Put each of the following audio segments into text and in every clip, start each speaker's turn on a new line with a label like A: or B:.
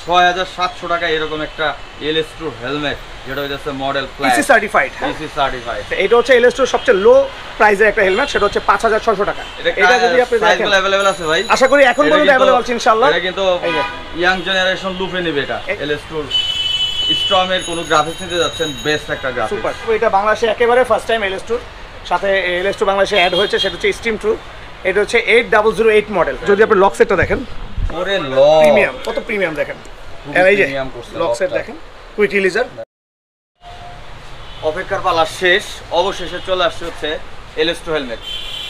A: 6700 টাকা এরকম একটা LS2 হেলমেট, যেটা হচ্ছে model flat
B: EC certified.
A: EC certified.
B: এটা হচ্ছে LS2 সবচেয়ে লো প্রাইসের একটা হেলমেট, সেটা হচ্ছে 5600 টাকা।
A: এটা যদি আপনি দেখেন अवेलेबल আছে ভাই,
B: আশা করি এখন পর্যন্ত अवेलेबल আছে ইনশাআল্লাহ।
A: এটা কিন্তু ইয়াং জেনারেশন লুফে নেবে এটা। LS2 স্ট্রমের কোন গ্রাফিক্স নিতে যাচ্ছেন, বেস্ট একটা গ্রাফিক্স।
B: সুপার। এটা বাংলাদেশে একেবারে ফার্স্ট টাইম LS2 সাথে LS2 বাংলাদেশে অ্যাড হয়েছে, সেটা হচ্ছে স্ট্রিম 2। এটা হচ্ছে 8008 মডেল। যদি আপনি লক সেটটা দেখেন,
A: ওরে লক
B: প্রিমিয়াম, কত প্রিমিয়াম দেখেন। এই যে লক সেট দেখেন, কুইক রিলিজার।
A: অপেক্ষার পালা শেষ, অবশেষে চলে আসছে হচ্ছে LS2 হেলমেট।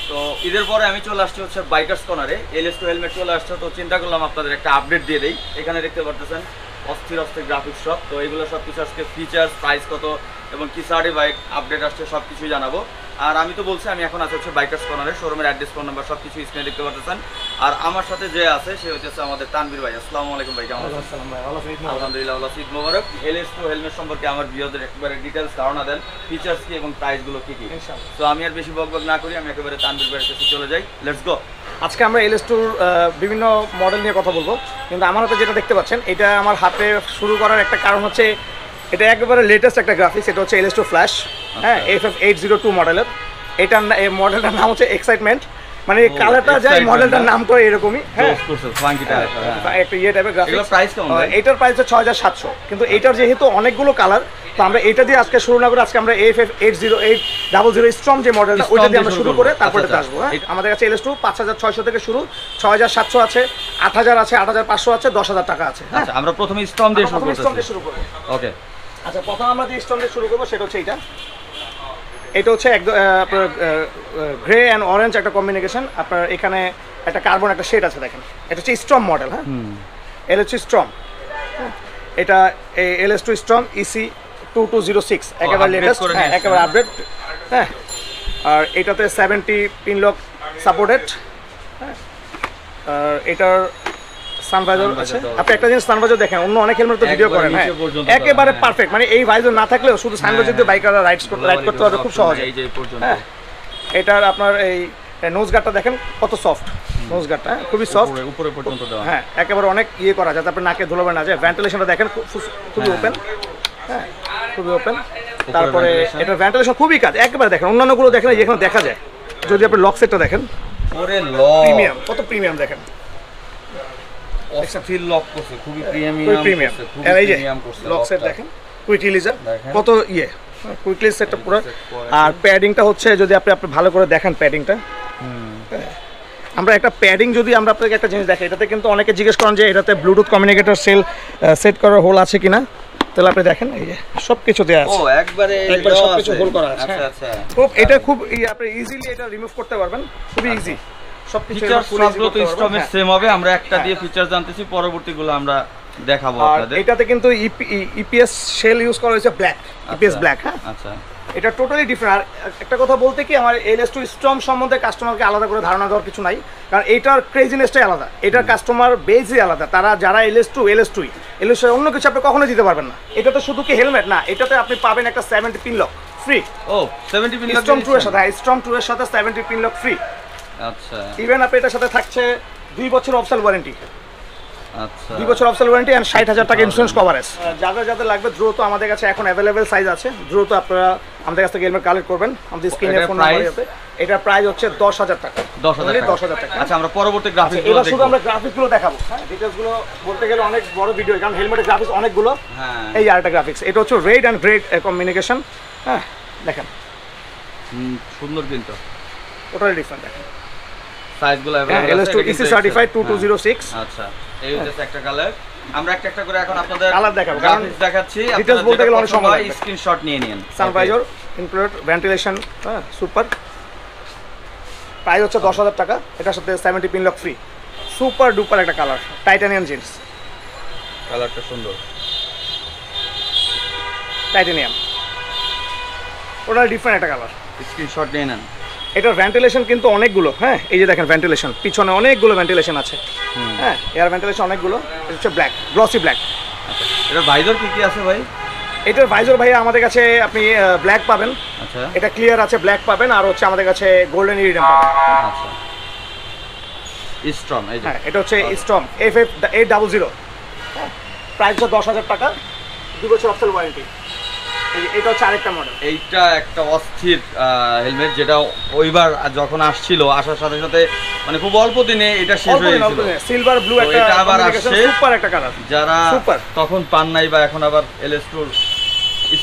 A: তো ঈদের পরে আমি চলে আসছি হচ্ছে বাইকার্স কর্নারে, LS2 হেলমেট চলে আসছে। তো চিন্তা করলাম আপনাদের একটা আপডেট দিয়ে দেই। এখানে দেখতে পারতেছেন অস্থির অস্থির গ্রাফিক্স সব। তো এইগুলো সব কিছু আজকে ফিচার্স, প্রাইস কত এবং কি সার্টিফাইড আপডেট আসছে সব কিছুই জানাবো। আর আমি তো বলছি আমি এখন আছি হচ্ছে বাইকার্স কর্নারে, শোরুমের অ্যাড্রেস, ফোন নাম্বার সব কিছু স্ক্রিনে দেখতে পারতেছেন। আর আমার সাথে যে আছে সে হচ্ছে আমাদের তানভীর ভাই। আসসালামু আলাইকুম ভাই, কেমন আছেন? আলহামদুলিল্লাহ ভালো আছি। ঈদ মোবারক। LS2 হেলমেট সম্পর্কে আমার ভিউয়ারদের একেবারে ডিটেইলস ধারণা দেন, ফিচার্স কি এবং প্রাইসগুলো কি কি। তো আমি আর বেশি বকবক না করি, আমি একেবারে তানভীর ভাইয়ের কাছে চলে যাই। Let's go.
B: আজকে আমরা LS2 বিভিন্ন মডেল নিয়ে কথা বলবো, কিন্তু আমার হাতে যেটা দেখতে পাচ্ছেন, এটা আমার হাতে শুরু করার একটা কারণ হচ্ছে এটা একেবারে লেটেস্ট একটা গ্রাফিক্স। এটা হচ্ছে LS2 ফ্ল্যাশ, হ্যাঁ, FF802 মডেলের। এটার এই মডেলটার নাম হচ্ছে এক্সাইটমেন্ট, মানে কালারটা যায় মডেলটার নাম তো এরকমই। হ্যাঁ, একটা ইয়ে টাইপের গ্রাফিক্স।
A: প্রাইস কেমন?
B: এটার প্রাইস হচ্ছে 6700, কিন্তু এটার যেহেতু অনেকগুলো কালার, তো আমরা এটা দিয়ে আজকে শুরু না করে আজকে আমরা FF80800 স্ট্রম যে মডেলটা, ওইটা দিয়ে আমরা শুরু করে তারপরে আসবো। হ্যাঁ, আমাদের কাছে LS2 5600 থেকে শুরু, 6700 আছে, 8000 আছে, 8500 আছে, 10000 টাকা আছে।
A: আচ্ছা, আমরা প্রথমে স্ট্রম দিয়ে শুরু করব। ওকে,
B: আচ্ছা, প্রথম আমরা যে স্ট্রম দিয়ে শুরু করব সেটা হচ্ছে এটা হচ্ছে একদম আপনার গ্রে অ্যান্ড অরেঞ্জ একটা কম্বিনেশন। আপনার এখানে একটা কার্বন একটা শেড আছে দেখেন। এটা হচ্ছে স্ট্রম মডেল। হ্যাঁ, LS2 স্ট্রম। এটা LS2 স্ট্রম EC2206, একেবারে লেটেস্ট, হ্যাঁ, একেবারে আপডেট। হ্যাঁ, আর এটাতে 70 পিন লক সাপোর্টেড। হ্যাঁ, আর এটার সানভাইজার আছে। আপনি একটা জিনিস সানভাইজার দেখেন, অন্য অনেক হেলমেট তো ভিডিও করেন, হ্যাঁ, একেবারে পারফেক্ট। মানে এই ভাইজার না থাকলেও শুধু সানভাইজার দিয়ে বাইকাররা রাইড করতে পারবে খুব সহজে। হ্যাঁ, এটার আপনার এই নোজ গার্ডটা দেখেন কত সফট। নোজ গার্ডটা খুবই সফট,
A: উপরে পর্যন্ত দেওয়া।
B: হ্যাঁ, একেবারে অনেক ইয়ে করা যাতে আপনি নাকে ধুলাবে না যায়। ভেন্টিলেশনটা দেখেন খুবই ওপেন। হ্যাঁ, খুবই ওপেন। তারপরে এটার ভেন্টিলেশন খুবই কাজ, একেবারে দেখেন। অন্যান্যগুলো দেখেন যেখানে দেখা যায়। যদি আপনি লক সেটটা দেখেন,
A: ওরে লক
B: প্রিমিয়াম, কত প্রিমিয়াম দেখেন।
A: ফিল লক করছে, খুবই প্রিমিয়াম করছে, খুবই প্রিমিয়াম করছে।
B: লক সেট দেখেন, কুইক রিলিজার, কত ইয়ে, কুইক রিলিজ সেটটা পুরো। আর প্যাডিংটা হচ্ছে, যদি আপনি ভালো করে দেখেন প্যাডিংটা, আমরা একটা প্যাডিং, যদি আমরা আপনাকে একটা জিনিস দেখাই, এটাতে কিন্তু অনেকে জিজ্ঞেস করেন যে এটাতে ব্লুটুথ কমিউনিকেটর সেট করার হোল আছে কিনা। তাহলে আপনি দেখেন এই যে সব কিছু দেওয়া আছে।
A: ও, একবারে
B: সব কিছু হোল করা আছে।
A: আচ্ছা আচ্ছা,
B: খুব এটা খুব আপনি ইজিলি এটা রিমুভ করতে পারবেন, খুবই ইজি। সব
A: ফিচার সবগুলো তো স্ট্রমের সেম হবে। আমরা একটা দিয়ে ফিচার জানতেছি, পরবর্তীগুলো আমরা দেখাবো আপনাদের।
B: এটাতে কিন্তু ইপিএস শেল ইউজ করা হয়েছে, ব্ল্যাক ইপিএস ব্ল্যাক। হ্যাঁ, আচ্ছা, এটা টোটালি ডিফারেন্ট। আর একটা কথা বলতে কি, আমার LS2 স্ট্রম সম্বন্ধে কাস্টমারকে আলাদা করে ধারণা দেওয়ার কিছু নাই, কারণ এটার ক্রেজিনেসটাই আলাদা, এটার কাস্টমার বেসই আলাদা। তারা যারা LS2 অন্য কিছু আপনি কখনো দিতে পারবেন না। এটাতে শুধু কি হেলমেট না, এটাতে আপনি পাবেন একটা 70 পিন লক ফ্রি।
A: ও, 70 পিন লক
B: স্ট্রম 2 এর সাথে, স্ট্রম 2 এর সাথে 70 পিন লক ফ্রি।
A: আচ্ছা,
B: ইভেন আপনি এটার সাথে থাকছে 2 বছর অফসেল ওয়ারেন্টি।
A: আচ্ছা,
B: 2 বছর অফসেল ওয়ারেন্টি আর 60000 টাকা ইন্স্যুরেন্স কভারেজ। যাদের লাগবে দ্রুত আমাদের কাছে এখন অ্যাভেলেবেল সাইজ আছে, দ্রুত আপনারা আমাদের কাছ থেকে হেলমেট কালেক্ট করবেন। আমাদের স্ক্রিনে ফোন নাম্বার আছে। এটার প্রাইস হচ্ছে 10000 টাকা। 10000 টাকা।
A: আচ্ছা, আমরা পরবর্তী গ্রাফিক্স
B: গুলো দেখব। শুধু আমরা গ্রাফিক্স গুলো দেখাবো। হ্যাঁ, ডিটেইলস গুলো বলতে গেলে অনেক বড় ভিডিও, কারণ হেলমেটের গ্রাফিক্স অনেকগুলো। হ্যাঁ, এই আরেকটা গ্রাফিক্স, এটা হচ্ছে রেড এন্ড গ্রে কম্বিনেশন। হ্যাঁ, দেখেন
A: সুন্দর, কিন্তু
B: টোটালি ডিফারেন্ট। দেখেন
A: সাইজগুলো
B: LS2 EC সার্টিফাইড 2206।
A: আচ্ছা, এই হচ্ছে একটা কালার। আমরা একটা করে এখন আপনাদের
B: কালার দেখাবো, কারণ
A: দেখাচ্ছি।
B: ডিটেইলস বলতে গেলে অনেক সময় লাগবে।
A: স্ক্রিনশট নিয়ে নিন।
B: সানভাইজার ইনক্লুডেড, ভেন্টিলেশন, হ্যাঁ, সুপার। প্রাইস হচ্ছে 10000 টাকা। এটার সাথে 70 pin lock free. Super duper একটা কালার, টাইটানিয়াম জিন্স।
A: কালারটা সুন্দর,
B: টাইটানিয়াম, ওটা ডিফারেন্ট একটা কালার।
A: স্ক্রিনশট নিয়ে নেন।
B: এটার ভেন্টিলেশন কিন্তু অনেকগুলো। হ্যাঁ, এই যে দেখেন ভেন্টিলেশন, পিছনে অনেকগুলো ভেন্টিলেশন আছে। হ্যাঁ, এয়ার ভেন্টিলেশন অনেকগুলো। এটা হচ্ছে ব্ল্যাক, গ্লসি ব্ল্যাক।
A: আচ্ছা, এটার ভাইজার কি আছে ভাই?
B: এটার ভাইজার ভাই আমাদের কাছে আপনি ব্ল্যাক পাবেন।
A: আচ্ছা,
B: এটা ক্লিয়ার আছে, ব্ল্যাক পাবেন। আর হচ্ছে আমাদের কাছে গোল্ডেন ইরিডিয়াম পাবেন।
A: আচ্ছা, স্ট্রম, এই যে,
B: হ্যাঁ, এটা হচ্ছে স্ট্রম FF800। প্রাইস হচ্ছে 10,000 টাকা, 2 বছর অফসেল ওয়ারেন্টি। এটা হচ্ছে আরেকটা মডেল।
A: এইটা একটা অস্থির হেলমেট, যেটা ওইবার যখন আসছিল আসার সাথে সাথে মানে খুব অল্প দিনে এটা শেষ হয়ে গেছিল।
B: সিলভার ব্লু
A: তো
B: একটা
A: এটা আবার আসছে,
B: সুপার একটা কালার।
A: যারা
B: সুপার
A: তখন পান নাই বা এখন আবার LS2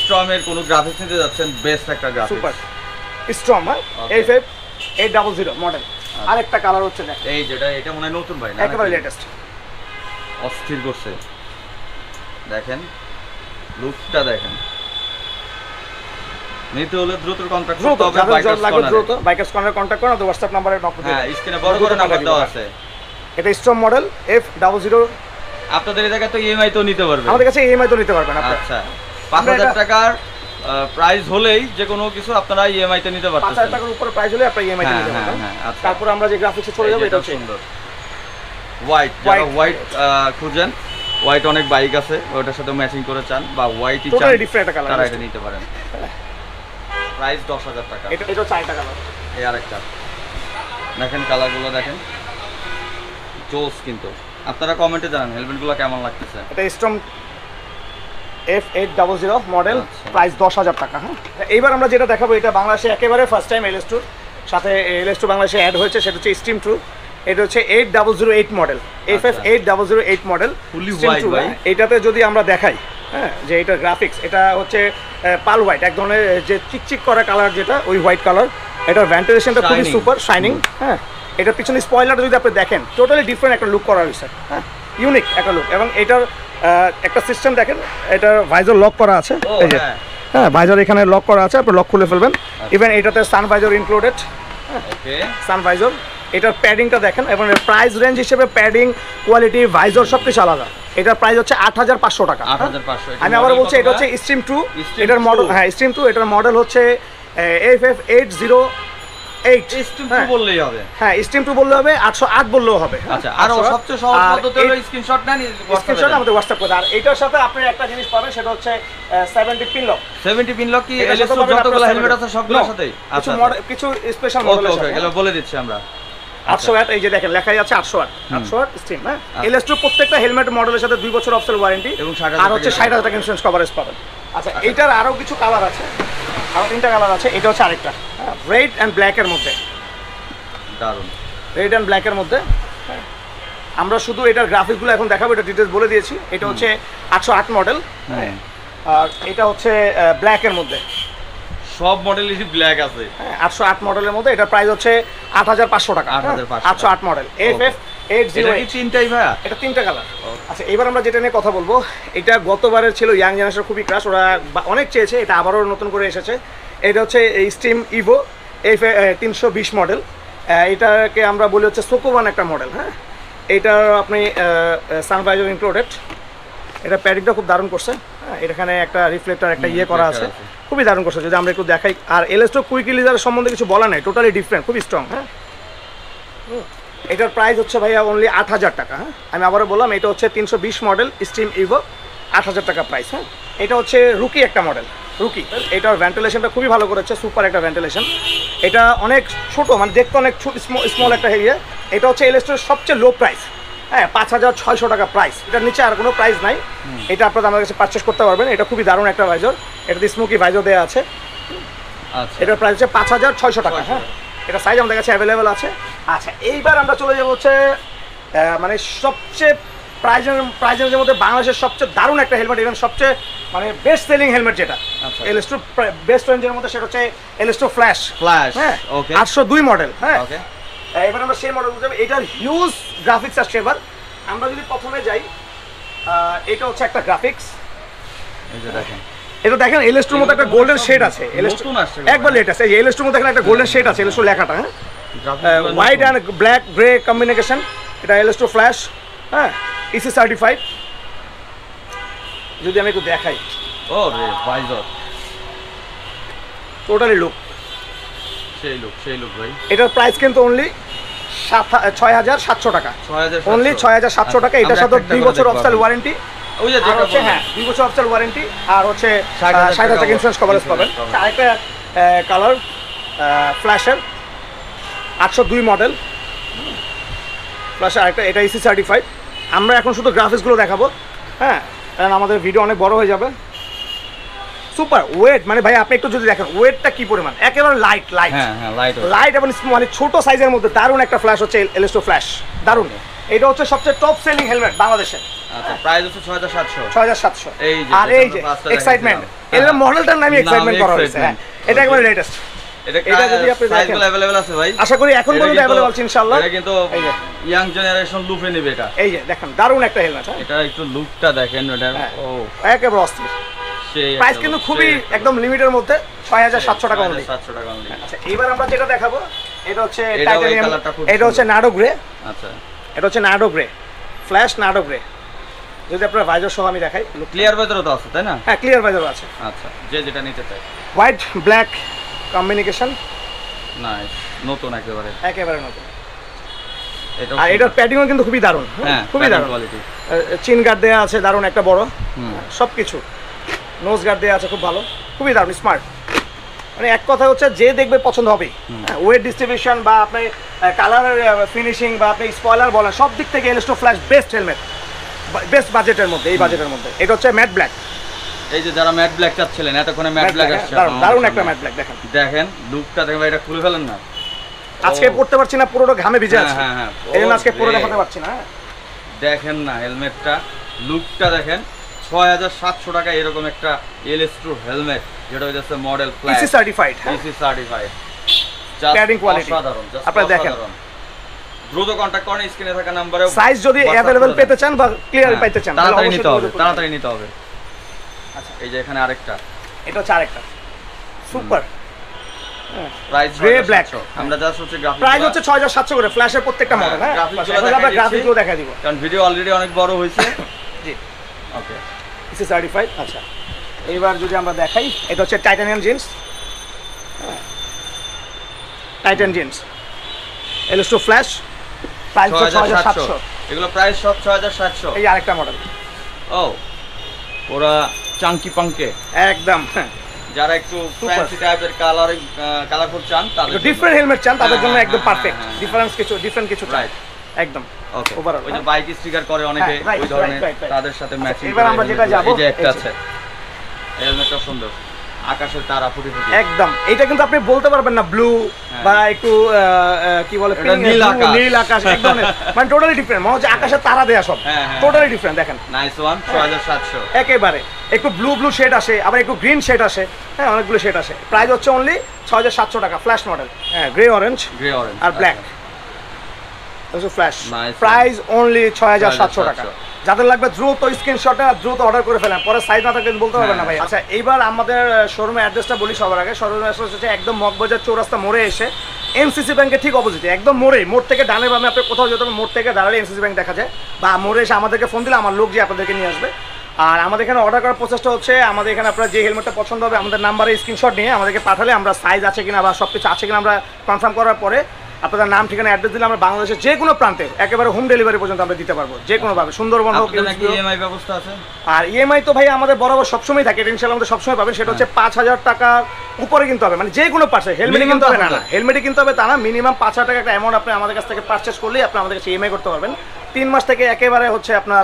A: স্ট্রমের কোনো গ্রাফিক্স নিতে যাচ্ছেন, বেস্ট একটা গ্রাফিক্স।
B: সুপার স্ট্রং, হ্যাঁ A5 800 মডেল। আরেকটা কালার হচ্ছে দেখ,
A: এই যেটা, এটা মনে হয় নতুন ভাই না,
B: একেবারে লেটেস্ট,
A: অস্থির করছে। দেখেন লুকটা, দেখেন। নিতে হলে দ্রুত কন্টাক্ট করতে হবে
B: দ্রুত বাইকার্স কর্নারে কন্টাক্ট করুন, অথবা WhatsApp নম্বরে নক করতে।
A: হ্যাঁ, স্ক্রিনে বড় করে নাম্বার দেওয়া আছে।
B: এটা স্ট্রং মডেল F00।
A: আপনাদের এই জায়গায় তো EMI তো নিতে পারবেন,
B: আমাদের কাছে EMI তো নিতে পারবেন আপনারা।
A: আচ্ছা, 5,000 টাকার প্রাইস হলেই যে কোনো কিছু আপনারা EMI তে নিতে পারতেছেন।
B: 5,000 টাকার উপরে প্রাইস হলে আপনারা EMI তে নিতে পারবেন।
A: আচ্ছা,
B: তারপর আমরা যে গ্রাফিক্সে চলে যাব, এটা হচ্ছে
A: সুন্দর হোয়াইট। যারা হোয়াইট খুঁজেন, হোয়াইট অনেক বাইক আছে, ওটার সাথে ম্যাচিং করে চান বা হোয়াইটই চান,
B: টোটালি ডিফারেন্ট একটা কালার,
A: তারা এটা নিতে পারেন। প্রাইস 10,000 টাকা।
B: এটা হচ্ছে আরেকটা কালার।
A: এই আরেকটা দেখেন, কালারগুলো দেখেন, জোস। কিন্তু আপনারা কমেন্টে জানান হেলমেটগুলো কেমন লাগতেছে।
B: এটা স্ট্রং F800 মডেল,
A: আচ্ছা।
B: প্রাইস 10,000 টাকা। হ্যাঁ, এইবার আমরা যেটা দেখাবো, এটা বাংলাদেশে একেবারে ফার্স্ট টাইম LS2 সাথে LS2 বাংলাদেশে অ্যাড হয়েছে, সেটা হচ্ছে স্ট্রিম 2। এটা হচ্ছে 8008 মডেল, FF 8008 মডেল,
A: ফুলি হোয়াইট ভাই।
B: এটাতে যদি আমরা দেখাই, হ্যাঁ, যে এটা গ্রাফিক্স, এটা হচ্ছে পাল হোয়াইট, এক ধরনের যে চিকচিক করা কালার, যেটা ওই হোয়াইট কালার। এটার ভেন্টিলেশনটা খুবই সুপার শাইনিং। হ্যাঁ, এটার পিছনে স্পয়লারটা যদি আপনি দেখেন, টোটালি ডিফারেন্ট একটা লুক করা হয়েছে। হ্যাঁ, ইউনিক একটা লুক। এবং এটার একটা সিস্টেম দেখেন, এটার ভাইজার লক করা আছে, এই যে, হ্যাঁ, ভাইজার এখানে লক করা আছে, আপনি লক খুলে ফেলবেন। ইভেন এটাতে সান ভাইজার ইনক্লুডেড,
A: ওকে,
B: সান ভাইজার। এটার প্যাডিংটা দেখেন, এবং প্রাইস রেঞ্জ হিসেবে প্যাডিং কোয়ালিটি ভাইজার সব কিছু আলাদা। এটার প্রাইস হচ্ছে 8,500 টাকা।
A: 8,500।
B: আমি আবার বলছি, এটা হচ্ছে স্ট্রিম 2। এটার মডেল, হ্যাঁ, স্ট্রিম 2। এটার মডেল হচ্ছে FF 808।
A: স্ট্রিম 2 বললেই হবে।
B: হ্যাঁ, স্ট্রিম 2 বললে হবে, 808 বললেও হবে।
A: আচ্ছা, আর সবচেয়ে সহজ পদ্ধতি হলো স্ক্রিনশট নেন,
B: স্ক্রিনশট আমাদের WhatsApp করে। আর এটার সাথে আপনি একটা জিনিস পাবেন, সেটা হচ্ছে 70 পিন লক।
A: 70 পিন লক কি LS2 যতগুলো হেলমেট আছে সবগুলোর সাথেই?
B: কিছু মডেল, কিছু স্পেশাল মডেল আছে।
A: ওকে, এগুলো বলে দিচ্ছি আমরা।
B: 808, এই যে দেখেন লেখাই আছে 808 স্ট্রিম। হ্যাঁ, LS2 প্রত্যেকটা হেলমেট মডেলের সাথে 2 বছর অফসেল ওয়ারেন্টি,
A: এবং
B: আর হচ্ছে 60,000 টাকা ইন্স্যুরেন্স কভারেজ পাবেন। আচ্ছা, এইটার আরো কিছু কালার আছে, আরো 3টা কালার আছে। এটা হচ্ছে আরেকটা রেড অ্যান্ড ব্ল্যাক এর মধ্যে,
A: দারুন,
B: রেড অ্যান্ড ব্ল্যাক এর মধ্যে। আমরা শুধু এটার গ্রাফিক্সগুলো এখন দেখাবো, এটা ডিটেলস বলে দিয়েছি। এটা হচ্ছে 808 মডেল, আর এটা হচ্ছে ব্ল্যাক এর মধ্যে।
A: সব মডেলেরই ব্ল্যাক আছে।
B: 808 মডেলের মধ্যে এটার প্রাইস হচ্ছে 8,500 টাকা। 808 মডেল FF 808।
A: তিনটাই ভাইয়া,
B: এটা 3টা কালার। আচ্ছা, এবার আমরা যেটা নিয়ে কথা বলবো, এটা গতবারের ছিল ইয়াং জেনারেশন খুবই ক্রাশ, ওরা অনেক চেয়েছে, এটা আবারও নতুন করে এসেছে। এটা হচ্ছে স্ট্রিম ইভো F 320 মডেল। এটাকে আমরা বলি হচ্ছে সোকোবান একটা মডেল। হ্যাঁ, এটা আপনি সানভাইজার ইনক্লুডেড। এটা প্যাডিংটা খুব দারুণ করছে। হ্যাঁ, এখানে একটা রিফ্লেক্টর, একটা ইয়ে করা আছে, খুবই দারুণ করছে। যদি আমরা একটু দেখাই, আর LS2 কুইক রিলিজার সম্বন্ধে কিছু বলা নাই, টোটালি ডিফারেন্ট, খুবই স্ট্রং। হ্যাঁ, এটার প্রাইস হচ্ছে ভাইয়া অনলি 8,000 টাকা। হ্যাঁ, আমি আবারও বললাম, এটা হচ্ছে 320 মডেল স্ট্রিম ইভো, 8,000 টাকা প্রাইস। হ্যাঁ, এটা হচ্ছে রুকি একটা মডেল, রুকি। এটার ভেন্টিলেশনটা খুবই ভালো করেছে, সুপার একটা ভেন্টিলেশন। এটা অনেক ছোট, মানে দেখতে অনেক ছোট, স্মল একটা এরিয়া। এটা হচ্ছে LS2 এর সবচেয়ে লো প্রাইস। হ্যাঁ, 5,600 টাকা প্রাইস। এটার নিচে আর কোনো প্রাইস নাই। এটা আপনারা আমার কাছে পারচেস করতে পারবেন। এটা খুবই দারুণ একটা ভাইজার, এটাতে স্মোকি ভাইজার দেওয়া আছে।
A: আচ্ছা,
B: এটার প্রাইস হচ্ছে 5,600 টাকা। হ্যাঁ, এটা সাইজ আমাদের কাছে অ্যাভেলেবেল আছে। আচ্ছা, এইবার আমরা চলে যাবো হচ্ছে মানে সবচেয়ে প্রাইজের মধ্যে বাংলাদেশের সবচেয়ে দারুণ একটা হেলমেট, এবং সবচেয়ে মানে বেস্ট সেলিং হেলমেট যেটা LS2 বেস্ট রেঞ্জের মধ্যে, সেটা হচ্ছে LS2 ফ্ল্যাশ। হ্যাঁ, ওকে, 802 মডেল। হ্যাঁ, ওকে, এবার আমরা সেই মডেল বুঝতে হবে। এটার হিউজ গ্রাফিক্স আসছে। এবার আমরা যদি প্রথমে যাই, এটা হচ্ছে একটা গ্রাফিক্স,
A: এই যে দেখেন,
B: এটা দেখেন LS2 এর মধ্যে একটা গোল্ডেন শেড আছে। LS2 একবার লেটেস্ট, এই LS2 এর মধ্যে দেখেন একটা গোল্ডেন শেড আছে, LS2 লেখাটা। হ্যাঁ, white and black grey combination. এটা LS2 ফ্ল্যাশ। হ্যাঁ, EC সার্টিফাইড। যদি আমি একটু দেখাই,
A: ও রে ভাইজার,
B: টোটালি লুক,
A: সেই লুক ভাই।
B: এটার প্রাইস কিন্তু অনলি 6,700 টাকা,
A: 6,700
B: অনলি 6,700 টাকা। এটার সাথে 2 বছর অফসেল ওয়ারেন্টি,
A: ওই যে যেটা
B: হচ্ছে, হ্যাঁ, 2 বছর অফসেল ওয়ারেন্টি, আর হচ্ছে 60,000 টাকা ইন্স্যুরেন্স কভারেজ পাবেন। আরেকটা কালার ফ্ল্যাশের 802 মডেল ফ্ল্যাশের আরেকটা, এটা EC সার্টিফাইড। আমরা এখন শুধু গ্রাফিক্সগুলো দেখাবো। হ্যাঁ, কারণ আমাদের ভিডিও অনেক বড় হয়ে যাবে। সুপার ওয়েট, মানে ভাই আপনি একটু যদি দেখেন ওয়েটটা কি পরিমাণ, একেবারে লাইট লাইট লাইট এবং মানে ছোট সাইজের মধ্যে দারুণ একটা ফ্ল্যাশ হচ্ছে এলএস2 ফ্ল্যাশ, দারুণ। এটা হচ্ছে সবচেয়ে টপ সেলিং হেলমেট বাংলাদেশে।
A: আচ্ছা, প্রাইস হচ্ছে 6700।
B: 6700।
A: এই যে
B: আর এই যে এক্সাইটমেন্ট, এর মডেলটার নামই এক্সাইটমেন্ট করা হয়েছে। হ্যাঁ, এটা একবারে লেটেস্ট।
A: এটা যদি আপনি দেখেন সাইজগুলো अवेलेबल আছে ভাই,
B: আশা করি এখন পর্যন্ত अवेलेबल আছে ইনশাআল্লাহ।
A: এটা কিন্তু ইয়াং জেনারেশন লুপে নেবে এটা।
B: এই যে দেখেন দারুণ একটা হেলমেট।
A: এটা একটু লুকটা দেখেন, এটা ও
B: একেবারে অস্থির। প্রাইস কিন্তু খুবই একদম লিমিটের মধ্যে 6700 টাকা অনলি।
A: 700 টাকা অনলি।
B: আচ্ছা, এবার আমরা যেটা দেখাবো এটা হচ্ছে টাইটানিয়াম, এটা হচ্ছে নার্ডো গ্রে।
A: আচ্ছা,
B: এটা হচ্ছে নার্ডো গ্রে, ফ্ল্যাশ নার্ডো গ্রে। যদি আপনার ভাইজার সহ আমি দেখাই,
A: ক্লিয়ার ভাইজারও তো আছে তাই না?
B: হ্যাঁ, ক্লিয়ার ভাইজারও আছে।
A: আচ্ছা, যে যেটা নিতে চাই।
B: হোয়াইট ব্ল্যাক কম্বিনেশন,
A: নাইস, নতুন একেবারে
B: নতুন। আর এটার প্যাডিংও কিন্তু খুবই দারুণ, খুবই দারুণ কোয়ালিটি। চিন গার্ড দেওয়া আছে দারুণ একটা বড়, সবকিছু নোজ গার্ড দেওয়া আছে খুব ভালো, খুবই দারুণ স্মার্ট। মানে এক কথা হচ্ছে যে দেখবে পছন্দ হবে। ওয়েট ডিস্ট্রিবিউশন বা আপনি কালারের ফিনিশিং বা আপনি স্পয়লার বলেন, সব দিক থেকে এলএস2 ফ্ল্যাশ বেস্ট হেলমেট, বেস্ট বাজেটের মধ্যে, এই বাজেটের মধ্যে। এটা হচ্ছে ম্যাট ব্ল্যাক।
A: এই যে যারা ম্যাট ব্ল্যাক চাচ্ছিলেন, এতক্ষণে ম্যাট ব্ল্যাক আসছে,
B: দারুণ একটা ম্যাট ব্ল্যাক। দেখেন
A: দেখেন লুকটা, দেখেন ভাই, এটা খুলে ফেলেন না।
B: আজকে পড়তে পারছি না, পুরোটা ঘামে ভিজে আছে। হ্যাঁ, এই জন্য আজকে পুরো দেখাতে পারছি না।
A: দেখেন না হেলমেটটা, লুকটা দেখেন। 6700 টাকা এরকম একটা এলএস2 হেলমেট, যেটা হচ্ছে model plus
B: EC certified.
A: EC certified,
B: padding quality
A: সাধারণ।
B: আপনারা দেখেন,
A: দ্রুত কন্টাক্ট করেন স্ক্রিনে থাকা নম্বরে।
B: সাইজ যদি अवेलेबल পেতে চান বা ক্লিয়ার পেতে চান
A: তাড়াতাড়ি নিতে হবে, তাড়াতাড়ি নিতে হবে। আচ্ছা, এই যে এখানে আরেকটা,
B: এটা হচ্ছে আরেকটা সুপার
A: প্রাইস
B: গ্রে ব্ল্যাক।
A: আমরা জাস্ট হচ্ছে গ্রাফিক,
B: প্রাইস হচ্ছে 6700 করে ফ্ল্যাশের প্রত্যেকটা মডেল। হ্যাঁ, গ্রাফিকগুলো দেখাই দিব
A: কারণ ভিডিও অলরেডি অনেক বড় হয়েছে।
B: জি,
A: ওকে,
B: ইসি সার্টিফাইড। আচ্ছা, এইবার যদি আমরা দেখাই, এটা হচ্ছে টাইটানিয়াম জিন্স, টাইটান জিন্স এলএস2 ফ্ল্যাশ, প্রাইস 6700।
A: এগুলো প্রাইস সব 6700।
B: এই আরেকটা মডেল,
A: ও পুরা চাঙ্কি পাঙ্কে
B: একদম।
A: যারা একটু ফ্যান্সি টাইপের কালারফুল চান, তাদের
B: ডিফারেন্ট হেলমেট চান, তাদের জন্য একদম পারফেক্ট। ডিফারেন্ট কিছু
A: রাইট,
B: একদম।
A: ওকে,
B: ওভারঅল
A: ওই যে বাইক স্টিকার করে অনেকে, ওই ধরনের তাদের সাথে ম্যাচিং।
B: এবার আমরা যেটা যাব,
A: এই যে একটা আছে, হেলমেটটা সুন্দর, আকাশের তারা ফুটি ফুটি
B: একদম। এটা কিন্তু আপনি বলতে পারবেন না ব্লু বা একটু কি বলে নীল আকাশ, একদম মানে টোটালি ডিফারেন্ট, মনে হচ্ছে আকাশের তারা দেয়া সব, টোটালি ডিফারেন্ট। দেখেন
A: নাইস ওয়ান, 6700
B: একেবারে। একটু ব্লু শেড আসে, আবার একটু গ্রিন শেড আসে, হ্যাঁ, অনেকগুলো শেড আসে। প্রাইস হচ্ছে অনলি 6700 টাকা, ফ্ল্যাশ মডেল। হ্যাঁ, গ্রে অরেঞ্জ আর ব্ল্যাক, ফ্ল্যাশ। প্রাইস অনলি 6700 টাকা। যাদের লাগবে দ্রুত স্ক্রিনশটে দ্রুত অর্ডার করে ফেলেন, পরে সাইজ না থাকলে বলতে পারবেন না ভাই। আচ্ছা, এইবার আমাদের শোরুমের অ্যাড্রেসটা বলি সবার আগে। শোরুমের অ্যাড্রেস হচ্ছে একদম মগবাজার চৌরাস্তা মোড়ে এসে এনসিসি ব্যাংকের ঠিক অপোজিটে, একদম মোড় থেকে ডানে বামে আপনি কোথাও যেতে হবে, মোড় থেকে দাঁড়ালে এনসিসি ব্যাংক দেখা যায়, বা মোড়ে এসে আমাদেরকে ফোন দিলে আমার লোক যে আপনাদেরকে নিয়ে আসবে। আর আমাদের এখানে অর্ডার করার প্রসেসটা হচ্ছে, আমাদের এখানে আপনার যে হেলমেটটা পছন্দ হবে আমাদের নাম্বারে স্ক্রিনশট নিয়ে আমাদেরকে পাঠালে, আমরা সাইজ আছে কিনা বা সব কিছু আছে কিনা আমরা কনফার্ম করার পরে আপনাদের নাম ঠিকানা অ্যাড্রেস দিলে আমরা বাংলাদেশের যে কোনো প্রান্তে একেবারে হোম ডেলিভারি পর্যন্ত আমরা দিতে পারবো, যে কোনোভাবে, সুন্দরবন হোক।
A: ইএমআই ব্যবস্থা আছে?
B: আর ইএমআই তো ভাই আমাদের বরাবর সবসময় থাকে, ইনশাআল্লাহ আমাদের সবসময় পাবেন। সেটা হচ্ছে 5000 টাকার উপরে কিনতে হবে, মানে যে কোনো পার্সে। হেলমেটে কিনতে হবে না, হেলমেটে কিনতে হবে তা না, মিনিমাম 5000 টাকা একটা অ্যামাউন্ট আপনি আমাদের কাছ থেকে পারচেস করলেই আপনি আমাদের কাছে ইএমআই করতে পারবেন। 3 মাস থেকে একেবারে হচ্ছে আপনার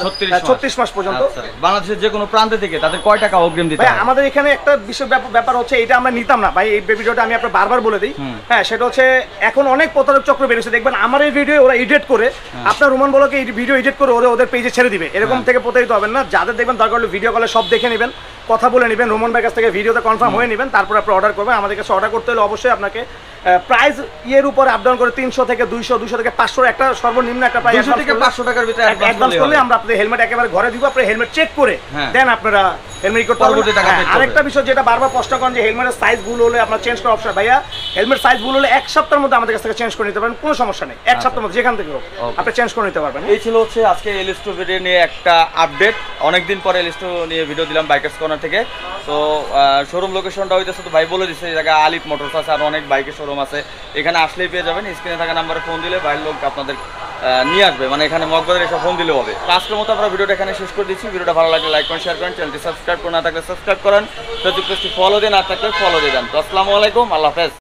B: 36 মাস পর্যন্ত।
A: বাংলাদেশের যে কোনো প্রান্ত থেকে তাদের কয় টাকা অগ্রিম দিতে
B: হয়? আমাদের এখানে একটা বিশেষ ব্যাপার হচ্ছে, এটা আমরা নিতাম না ভাই, এই ভিডিওটা আমি আপনার বারবার বলে দিই। হ্যাঁ, সেটা হচ্ছে এখন অনেক প্রতারক চক্র বেরিয়েছে, দেখবেন আমার এই ভিডিও ওরা এডিট করে, আপনার রোমান বলকে এই ভিডিও এডিট করে ওদের পেজে ছেড়ে দিবে, এরকম থেকে প্রতারিত হবেন না। যাদের দেখবেন দরকার হলে ভিডিও কলে সব দেখে নেবেন, কথা বলে নেবেন, রোমান ভাইয়ের কাছ থেকে ভিডিওতে কনফার্ম হয়ে নেবেন, তারপর আপনি অর্ডার করবেন। আমাদের কাছে অর্ডার করতে হলে অবশ্যই আপনাকে প্রাইস ইয়ের উপরে আপ ডাউন করে 300 থেকে 200 থেকে 500 একটা সর্বনিম্ন একটা প্রাইস,
A: 200 থেকে 500 টাকার ভিতরে
B: অ্যাডভান্স করলে আমরা আপনাদের হেলমেট একেবারে ঘরে দিব। আপনি হেলমেট চেক করে দেন আপনারা হেলমেট করতে পারবেন। আরেকটা বিষয় যেটা বারবার প্রশ্ন করেন যে হেলমেটের সাইজ ভুল হলে আপনার চেঞ্জ করার অপশন, ভাইয়া হেলমেট সাইজ ভুল হলে 1 সপ্তাহের মধ্যে আমাদের কাছ থেকে চেঞ্জ করে নিতে পারবেন, কোনো সমস্যা নেই। 1 সপ্তাহের মধ্যে যেখান থেকে হোক আপনি চেঞ্জ করে নিতে পারবেন।
A: এই ছিল হচ্ছে আজকে এলএস2 ভিডিও নিয়ে একটা আপডেট। অনেকদিন পরে এলএস2 নিয়ে ভিডিও দিলাম বাইকার্স কর্নার থেকে। তো শোরুম লোকেশনটা হইতেছে তো ভাই বলে দিচ্ছে, এই জায়গায় আলিফ মোটরস আছে, আর অনেক বাইকের শোরুম আছে, এখানে আসলেই পেয়ে যাবেন। স্ক্রিনে থাকা নাম্বারে ফোন দিলে বাইরের লোক আপনাদের নিয়ে আসবে, মানে এখানে মগবাজারে এসে ফোন দিলেও হবে। আজকের মতো আমরা ভিডিওটা এখানে শেষ করে দিচ্ছি। ভিডিওটা ভালো লাগলে লাইক করেন, শেয়ার করেন, চ্যানেলটি সাবস্ক্রাইব করে না থাকলে সাবস্ক্রাইব করেন, ফেসবুক পেজটি ফলো দিয়ে না থাকলে ফলো দিয়ে দেন। তো আসসালামু আলাইকুম, আল্লাহ হাফেজ।